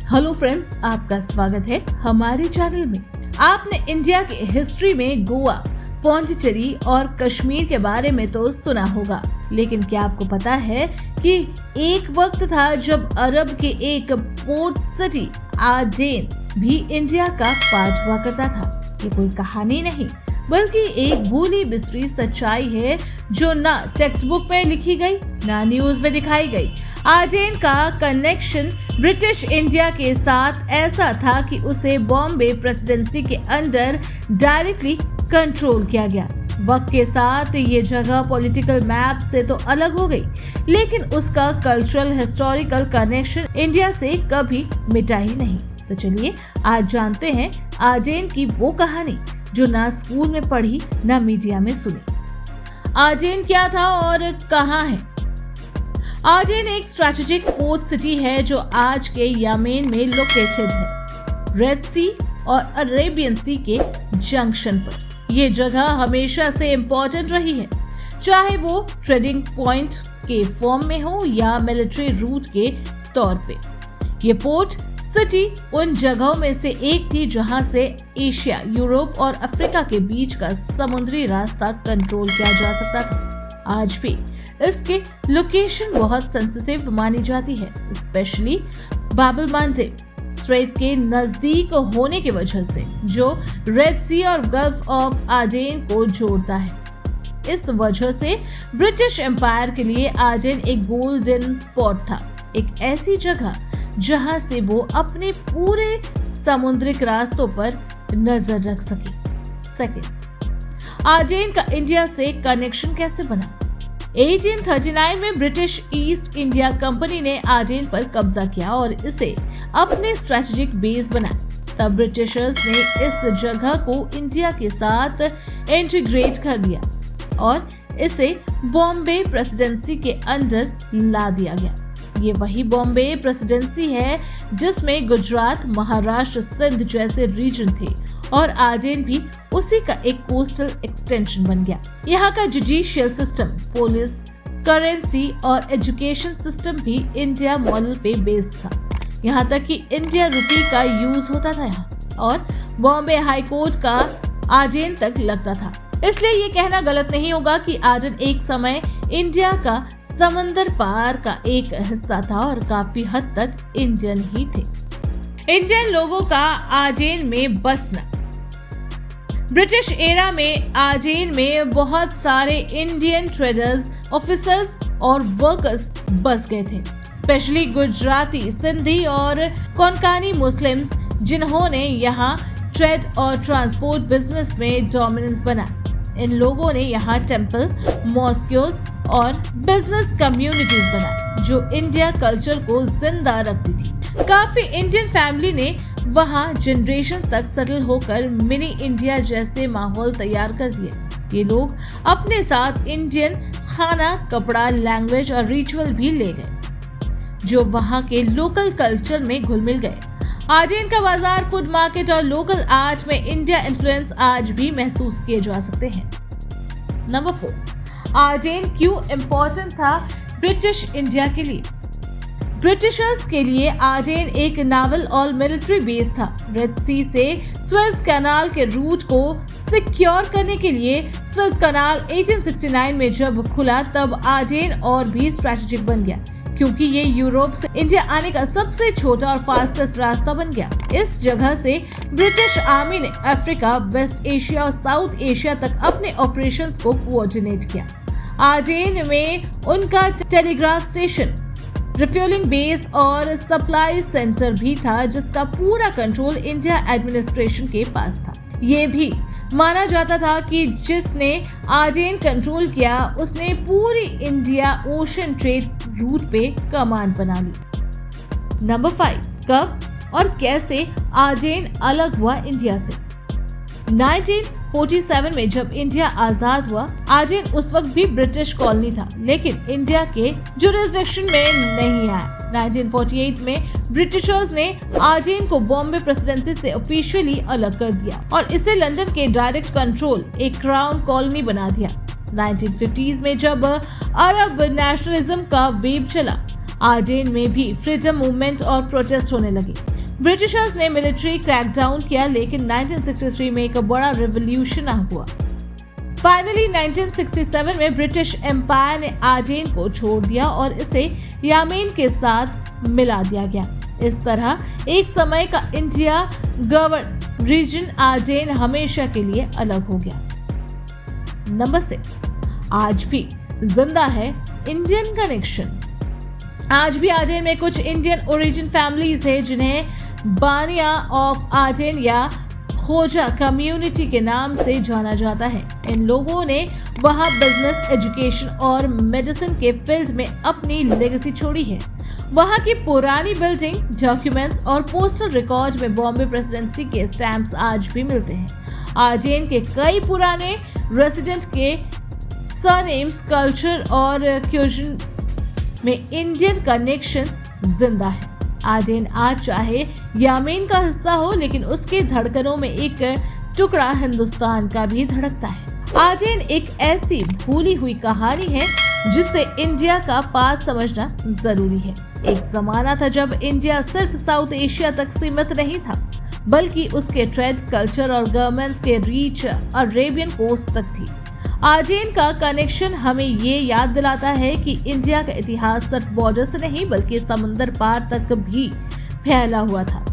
Hello friends, आपका स्वागत है हमारे चैनल में। आपने इंडिया के हिस्ट्री में गोवा, पौंडीचेरी और कश्मीर के बारे में तो सुना होगा, लेकिन क्या आपको पता है कि एक वक्त था जब अरब के एक पोर्ट सिटी आडेन भी इंडिया का पार्ट हुआ करता था। ये कोई कहानी नहीं बल्कि एक भूली बिसरी सच्चाई है जो ना टेक्स्ट बुक में लिखी गई ना न्यूज में दिखाई गई। आडेन का कनेक्शन ब्रिटिश इंडिया के साथ ऐसा था कि उसे बॉम्बे प्रेसिडेंसी के अंडर डायरेक्टली कंट्रोल किया गया। वक्त के साथ ये जगह पॉलिटिकल मैप से तो अलग हो गई, लेकिन उसका कल्चरल हिस्टोरिकल कनेक्शन इंडिया से कभी मिटा ही नहीं। तो चलिए आज जानते हैं आडेन की वो कहानी जो ना स्कूल में पढ़ी ना मीडिया में सुनी। आडेन क्या था और कहाँ है? आडेन एक स्ट्रेटेजिक पोर्ट सिटी है जो आज के यमेन में लोकेटेड है, रेड सी और अरेबियन सी के जंक्शन पर। ये जगह हमेशा से इम्पोर्टेंट रही है, चाहे वो ट्रेडिंग पॉइंट के फॉर्म में हो या मिलिट्री रूट के तौर पे। ये पोर्ट सिटी उन जगहों में से एक थी जहां से एशिया, यूरोप और अफ्रीका के बीच का समुद्री रास्ता कंट्रोल किया जा सकता था। आज भी इसकी लोकेशन बहुत सेंसिटिव मानी जाती है, स्पेशली बाब एल मंडेब स्ट्रेट के नजदीक होने की वजह से, जो रेड सी और गल्फ ऑफ आडेन को जोड़ता है। इस वजह से ब्रिटिश एम्पायर के लिए आडेन एक गोल्डन स्पॉट था, एक ऐसी जगह जहां से वो अपने पूरे समुद्रिक रास्तों पर नजर रख सके। सेकंड, आडेन का इंडिया से कनेक्शन कैसे बना? 1839 में ब्रिटिश ईस्ट इंडिया कंपनी ने आडेन पर कब्जा किया और इसे अपने स्ट्रेटेजिक बेस बनाया। तब ब्रिटिशर्स ने इस जगह को इंडिया के साथ इंटीग्रेट कर दिया और इसे बॉम्बे प्रेसिडेंसी के अंडर ला दिया गया। ये वही बॉम्बे प्रेसिडेंसी है जिसमें गुजरात, महाराष्ट्र, सिंध जैसे रीजन थे और आडेन भी उसी का एक कोस्टल एक्सटेंशन बन गया। यहाँ का जुडिशियल सिस्टम, पुलिस, करेंसी और एजुकेशन सिस्टम भी इंडिया मॉडल पे बेस्ड था। यहाँ तक कि इंडिया रुपी का यूज होता था यहाँ, और बॉम्बे हाई कोर्ट का आडेन तक लगता था। इसलिए ये कहना गलत नहीं होगा कि आडेन एक समय इंडिया का समंदर पार का एक हिस्सा था और काफी हद तक इंडियन ही थे। इंडियन लोगों का आडेन में बसना। ब्रिटिश एरा में आडेन में बहुत सारे इंडियन ट्रेडर्स, ऑफिसर्स और वर्कर्स बस गए थे, स्पेशली गुजराती, सिंधी और कोंकणी मुस्लिम्स, जिन्होंने यहाँ ट्रेड और ट्रांसपोर्ट बिजनेस में डोमिनेंस बना। इन लोगों ने यहाँ टेम्पल, मॉस्क्यूज और बिजनेस कम्युनिटीज बनाई जो इंडिया कल्चर को जिंदा रखती थी। काफी इंडियन फैमिली ने वहाँ जनरेशंस तक सेटल होकर मिनी इंडिया जैसे माहौल तैयार कर दिया। ये लोग अपने साथ इंडियन खाना, कपड़ा, लैंग्वेज और रिचुअल भी ले गए जो वहाँ के लोकल कल्चर में घुल मिल गए। आडेन का बाजार, फूड मार्केट और लोकल आर्ट में इंडिया इन्फ्लुएंस आज भी महसूस किए जा सकते हैं। नंबर 4, आडेन क्यों इम्पोर्टेंट था ब्रिटिश इंडिया के लिए? ब्रिटिशर्स के लिए आडेन एक नावल और मिलिट्री बेस था। रेड सी से स्वेज कैनाल के रूट को सिक्योर करने के लिए स्वेज कैनाल 1869 में जब खुला तब आडेन और भी स्ट्रेटेजिक बन गया, क्योंकि ये यूरोप से इंडिया आने का सबसे छोटा और फास्टेस्ट रास्ता बन गया। इस जगह से ब्रिटिश आर्मी ने अफ्रीका, वेस्ट एशिया और साउथ एशिया तक अपने ऑपरेशंस को कोऑर्डिनेट किया। आडेन में उनका टेलीग्राफ स्टेशन, रिफ्यूलिंग बेस और सप्लाई सेंटर भी था जिसका पूरा कंट्रोल इंडिया एडमिनिस्ट्रेशन के पास था। ये भी माना जाता था कि जिसने आडेन कंट्रोल किया उसने पूरी इंडिया ओशन ट्रेड रूट पे कमांड बना ली। नंबर 5, कब और कैसे आडेन अलग हुआ इंडिया से? 1947 में जब इंडिया आजाद हुआ, आडेन उस वक्त भी ब्रिटिश कॉलोनी था, लेकिन इंडिया के जुरिसडिक्शन में नहीं आया। 1948 में ब्रिटिशर्स ने आडेन को बॉम्बे प्रेसिडेंसी से ऑफिशियली अलग कर दिया और इसे लंदन के डायरेक्ट कंट्रोल, एक क्राउन कॉलोनी बना दिया। 1950s में जब अरब नेशनलिज्म का वेव चला, आजेन में भी फ्रीडम मूवमेंट और प्रोटेस्ट होने लगे। ब्रिटिशर्स ने मिलिट्री क्रैकडाउन किया, लेकिन 1963 में एक बड़ा रिवॉल्यूशन हुआ। फाइनली 1967 में ब्रिटिश एम्पायर ने आजेन को छोड़ दिया और इसे यामेन के साथ मिला दिया गया। इस तरह एक समय का इंडिया गवर्न रीजन आजेन हमेशा के लिए अलग हो गया। नंबर 6, आज भी जिंदा है इंडियन कनेक्शन। आज भी आजेन में कुछ इंडियन ओरिजिन फैमिलीज है जिन्हें बानिया ऑफ आजेन या खोजा कम्युनिटी के नाम से जाना जाता है। इन लोगों ने वहां बिजनेस, एजुकेशन और मेडिसिन के फील्ड में अपनी लेगेसी छोड़ी है। वहां की पुरानी बिल्डिंग, डॉक्यूमेंट्स और पोस्टल रिकॉर्ड में बॉम्बे प्रेसिडेंसी के स्टैम्प्स आज भी मिलते हैं। आजेन के कई पुराने रेसिडेंट के सरनेम्स, कल्चर और क्यूजन में इंडियन कनेक्शन जिंदा है। आजेन आज चाहे यामेन का हिस्सा हो, लेकिन उसके धड़कनों में एक टुकड़ा हिंदुस्तान का भी धड़कता है। आजेन एक ऐसी भूली हुई कहानी है जिससे इंडिया का पाथ समझना जरूरी है। एक जमाना था जब इंडिया सिर्फ साउथ एशिया तक सीमित नहीं था, बल्कि उसके ट्रेड, कल्चर और गवर्नमेंट्स के रीच अरेबियन कोस्ट तक थी। आजेन का कनेक्शन हमें ये याद दिलाता है कि इंडिया का इतिहास सिर्फ बॉर्डर से नहीं बल्कि समुंदर पार तक भी फैला हुआ था।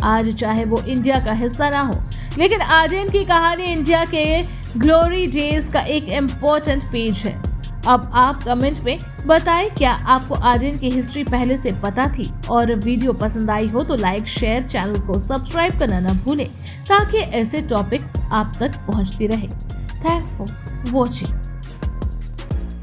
आज चाहे वो इंडिया का हिस्सा ना हो, लेकिन आजेन की कहानी इंडिया के ग्लोरी डेज का एक इम्पोर्टेंट पेज है। अब आप कमेंट में बताएं, क्या आपको आजेन की हिस्ट्री पहले से पता थी? और वीडियो पसंद आई हो तो लाइक, शेयर, चैनल को सब्सक्राइब करना न भूलें ताकि ऐसे टॉपिक्स आप तक पहुंचती रहे। Thanks for watching.